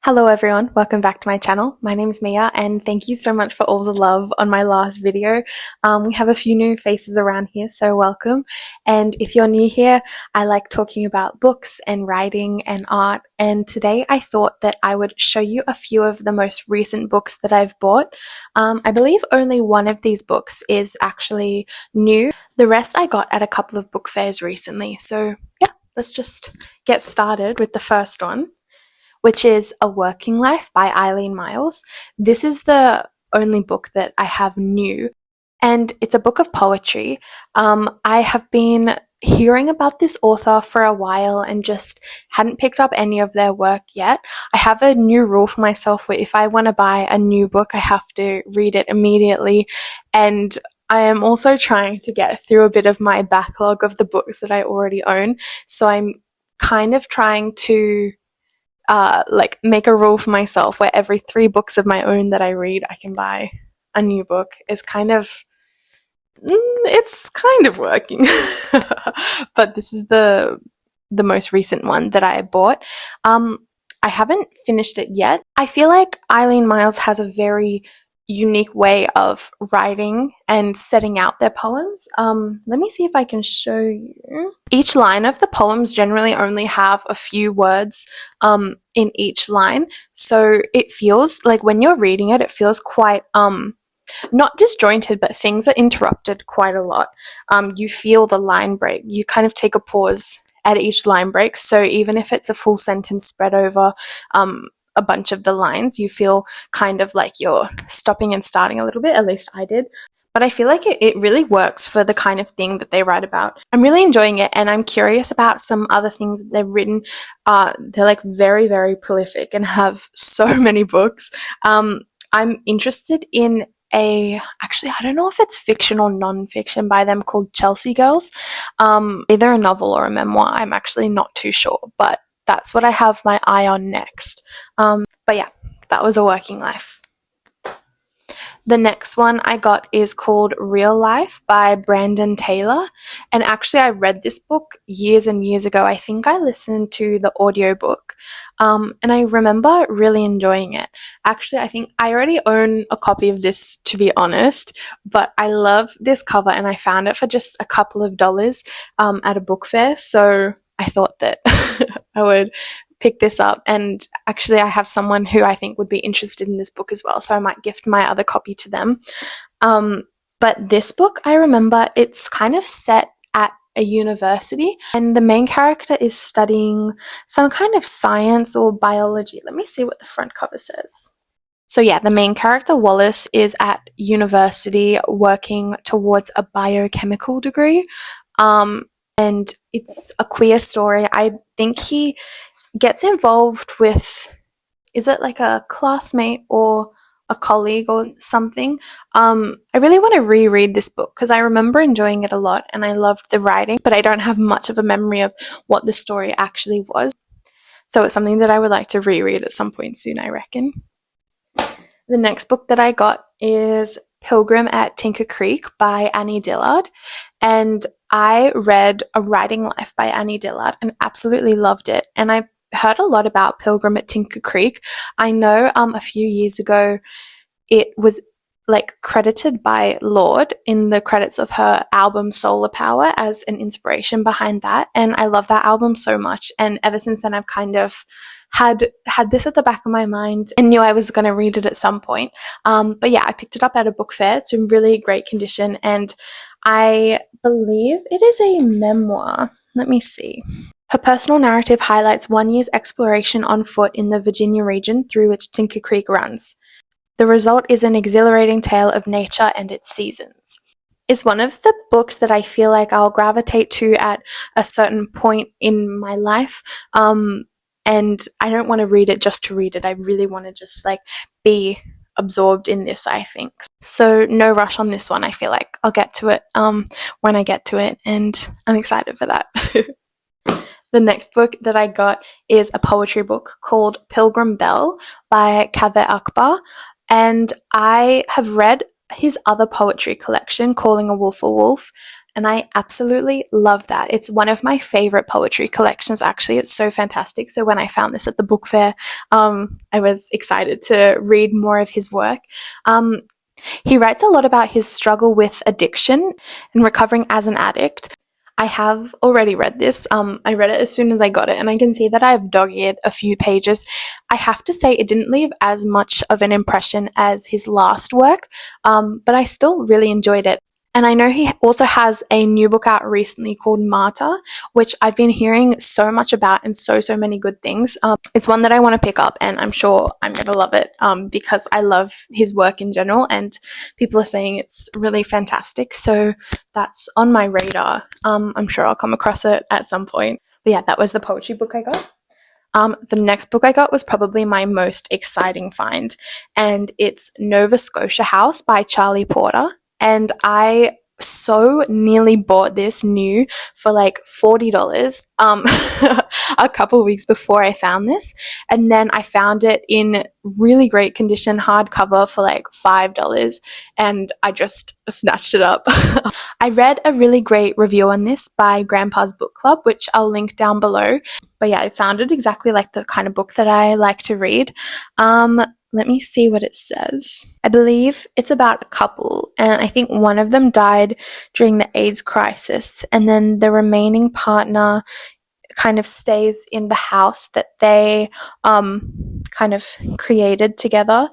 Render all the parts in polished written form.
Hello everyone, welcome back to my channel. My name is Mia and thank you so much for all the love on my last video. We have a few new faces around here, so welcome. And if you're new here, I like talking about books and writing and art, and today I thought that I would show you a few of the most recent books that I've bought. I believe only one of these books is actually new. The rest I got at a couple of book fairs recently, so yeah, let's just get started with the first one, which is A Working Life by Eileen Myles. This is the only book that I have new, and it's a book of poetry. I have been hearing about this author for a while and just hadn't picked up any of their work yet. I have a new rule for myself where if I want to buy a new book, I have to read it immediately, and I am also trying to get through a bit of my backlog of the books that I already own, so I'm kind of trying to make a rule for myself where every 3 books of my own that I read, I can buy a new book. Is kind of, it's kind of working. But this is the most recent one that I bought. I haven't finished it yet. I feel like Eileen Myles has a very unique way of writing and setting out their poems. Let me see if I can show you. Each line of the poems generally only have a few words in each line, so it feels like when you're reading it, it feels quite not disjointed, but things are interrupted quite a lot. You feel the line break. You kind of take a pause at each line break, so even if it's a full sentence spread over a bunch of the lines, you feel kind of like you're stopping and starting a little bit. At least I did. But I feel like it really works for the kind of thing that they write about. I'm really enjoying it, and I'm curious about some other things that they've written. They're like very, very prolific and have so many books. I'm interested in actually, I don't know if it's fiction or non-fiction by them, called Chelsea Girls. Either a novel or a memoir. I'm actually not too sure, but that's what I have my eye on next. But yeah, that was A Working Life. The next one I got is called Real Life by Brandon Taylor. And actually I read this book years and years ago. I think I listened to the audiobook. And I remember really enjoying it. Actually, I think I already own a copy of this, to be honest, but I love this cover and I found it for just a couple of dollars at a book fair. So I thought that I would pick this up, and actually I have someone who I think would be interested in this book as well, so I might gift my other copy to them. But this book, I remember it's kind of set at a university, and the main character is studying some kind of science or biology. Let me see what the front cover says. So yeah, the main character, Wallace, is at university working towards a biochemical degree. And it's a queer story. I think he gets involved with, is it like a classmate or a colleague or something? I really want to reread this book because I remember enjoying it a lot and I loved the writing, but I don't have much of a memory of what the story actually was. So it's something that I would like to reread at some point soon, I reckon. The next book that I got is Pilgrim at Tinker Creek by Annie Dillard, and I read A Writing Life by Annie Dillard and absolutely loved it, and I heard a lot about Pilgrim at Tinker Creek. I know a few years ago it was like credited by Lorde in the credits of her album Solar Power as an inspiration behind that, and I love that album so much, and ever since then I've kind of had this at the back of my mind and knew I was going to read it at some point. But yeah, I picked it up at a book fair. It's in really great condition, and I believe it is a memoir. Let me see. Her personal narrative highlights 1 year's exploration on foot in the Virginia region through which Tinker Creek runs. The result is an exhilarating tale of nature and its seasons. It's one of the books that I feel like I'll gravitate to at a certain point in my life. And I don't want to read it just to read it. I really want to just like be absorbed in this, I think. So no rush on this one. I feel like I'll get to it when I get to it, and I'm excited for that. The next book that I got is a poetry book called Pilgrim Bell by Kaveh Akbar, and I have read his other poetry collection, Calling a Wolf, And I absolutely love that. It's one of my favorite poetry collections, actually. It's so fantastic. So when I found this at the book fair, I was excited to read more of his work. He writes a lot about his struggle with addiction and recovering as an addict. I have already read this. I read it as soon as I got it, and I can see that I've dog-eared a few pages. I have to say it didn't leave as much of an impression as his last work, but I still really enjoyed it. And I know he also has a new book out recently called Martyr, which I've been hearing so much about and so many good things. It's one that I want to pick up, and I'm sure I'm going to love it because I love his work in general, and people are saying it's really fantastic. So that's on my radar. I'm sure I'll come across it at some point. But yeah, that was the poetry book I got. The next book I got was probably my most exciting find, and it's Nova Scotia House by Charlie Porter. And I so nearly bought this new for like $40 a couple weeks before I found this, and then I found it in really great condition hardcover for like $5, and I just snatched it up. I read a really great review on this by Grandpa's Book Club, which I'll link down below. But yeah, it sounded exactly like the kind of book that I like to read. Let me see what it says. I believe it's about a couple, and I think one of them died during the AIDS crisis, and then the remaining partner kind of stays in the house that they kind of created together,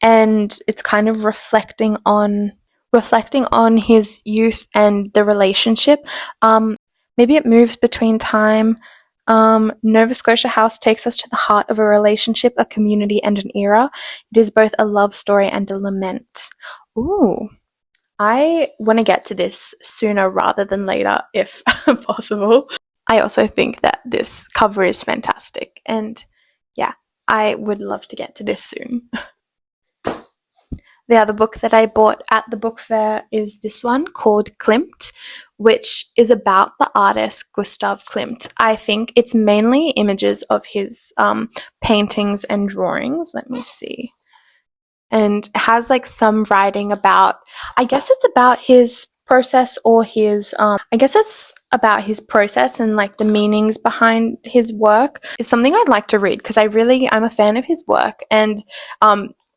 and it's kind of reflecting on his youth and the relationship. Maybe it moves between time. Nova Scotia House takes us to the heart of a relationship, a community, and an era. It is both a love story and a lament. Ooh. I want to get to this sooner rather than later, if possible. I also think that this cover is fantastic, and yeah, I would love to get to this soon. The other book that I bought at the book fair is this one called Klimt, which is about the artist Gustav Klimt. I think it's mainly images of his paintings and drawings. Let me see. And it has like some writing about, I guess it's about his process, or his process and like the meanings behind his work. It's something I'd like to read because I'm a fan of his work, and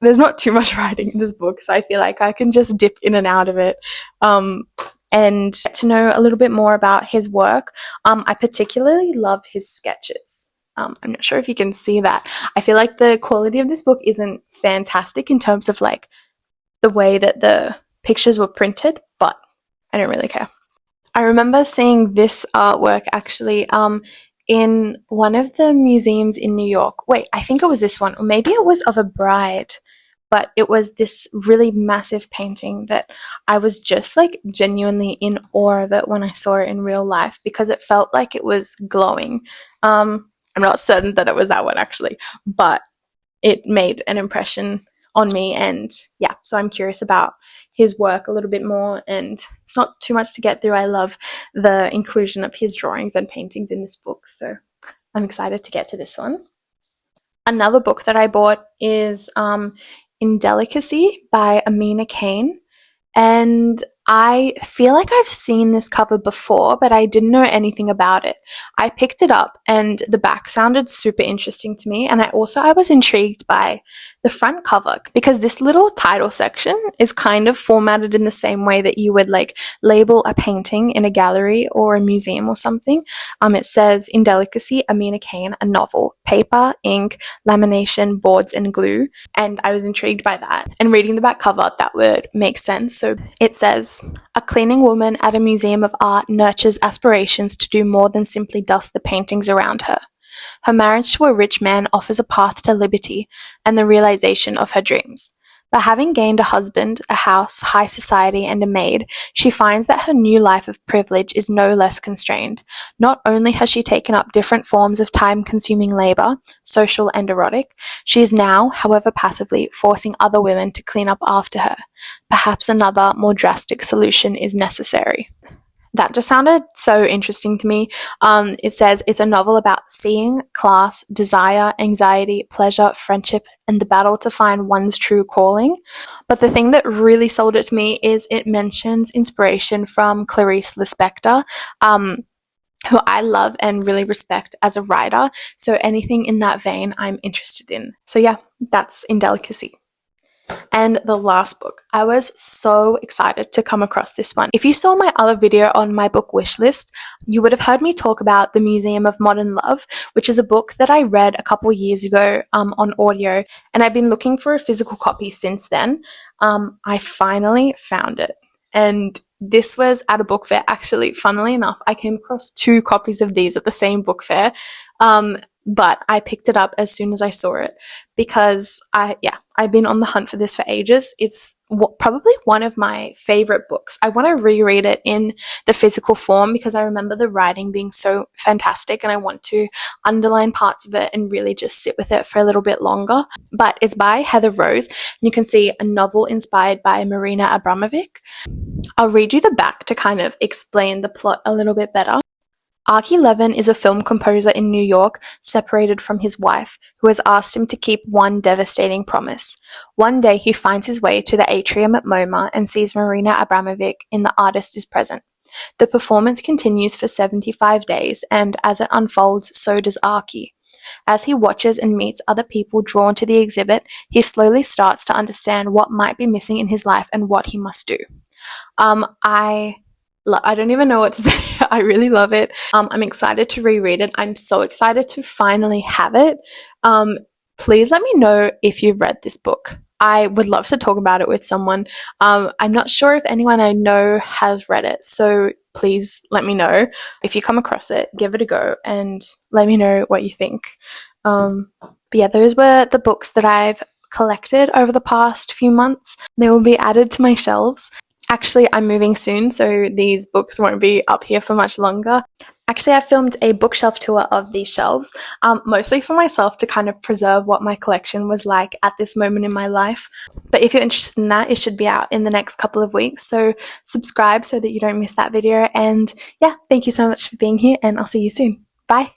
there's not too much writing in this book, so I feel like I can just dip in and out of it and get to know a little bit more about his work. I particularly loved his sketches. I'm not sure if you can see that. I feel like the quality of this book isn't fantastic in terms of like the way that the pictures were printed, but I don't really care. I remember seeing this artwork actually in one of the museums in New York. Wait, I think it was this one, or maybe it was of a bride, but it was this really massive painting that I was just like genuinely in awe of it when I saw it in real life, because it felt like it was glowing. I'm not certain that it was that one actually, but it made an impression on me, and yeah, so I'm curious about his work a little bit more, and it's not too much to get through. I love the inclusion of his drawings and paintings in this book, so I'm excited to get to this one. Another book that I bought is Indelicacy by Amina Cain, and I feel like I've seen this cover before, but I didn't know anything about it. I picked it up and the back sounded super interesting to me, and I was intrigued by the front cover, because this little title section is kind of formatted in the same way that you would like label a painting in a gallery or a museum or something. It says Indelicacy, Amina Cain, a novel, paper, ink, lamination, boards, and glue. And I was intrigued by that. And reading the back cover, that would make sense. So it says, a cleaning woman at a museum of art nurtures aspirations to do more than simply dust the paintings around her. Her marriage to a rich man offers a path to liberty and the realization of her dreams. But having gained a husband, a house, high society, and a maid, she finds that her new life of privilege is no less constrained. Not only has she taken up different forms of time-consuming labor, social and erotic, she is now, however passively, forcing other women to clean up after her. Perhaps another, more drastic solution is necessary. That just sounded so interesting to me. It says it's a novel about seeing, class, desire, anxiety, pleasure, friendship, and the battle to find one's true calling. But the thing that really sold it to me is it mentions inspiration from Clarice Lispector, who I love and really respect as a writer. So anything in that vein, I'm interested in. So yeah, that's Indelicacy. And the last book. I was so excited to come across this one. If you saw my other video on my book wish list, you would have heard me talk about The Museum of Modern Love, which is a book that I read a couple years ago on audio, and I've been looking for a physical copy since then. I finally found it. And this was at a book fair. Actually, funnily enough, I came across 2 copies of these at the same book fair. But I picked it up as soon as I saw it because I've been on the hunt for this for ages. It's probably one of my favorite books. I want to reread it in the physical form because I remember the writing being so fantastic and I want to underline parts of it and really just sit with it for a little bit longer. But it's by Heather Rose, and you can see a novel inspired by Marina Abramovic. I'll read you the back to kind of explain the plot a little bit better. Archie Levin is a film composer in New York, separated from his wife, who has asked him to keep one devastating promise. One day he finds his way to the atrium at MoMA and sees Marina Abramovic in The Artist is Present. The performance continues for 75 days, and as it unfolds, so does Archie. As he watches and meets other people drawn to the exhibit, he slowly starts to understand what might be missing in his life and what he must do. I don't even know what to say. I really love it. I'm excited to reread it. I'm so excited to finally have it. Please let me know if you've read this book. I would love to talk about it with someone. I'm not sure if anyone I know has read it, so please let me know. If you come across it, give it a go and let me know what you think. But yeah, those were the books that I've collected over the past few months. They will be added to my shelves. Actually, I'm moving soon, so these books won't be up here for much longer. Actually, I filmed a bookshelf tour of these shelves, mostly for myself to kind of preserve what my collection was like at this moment in my life. But if you're interested in that, it should be out in the next couple of weeks, so subscribe so that you don't miss that video. And yeah, thank you so much for being here, and I'll see you soon. Bye!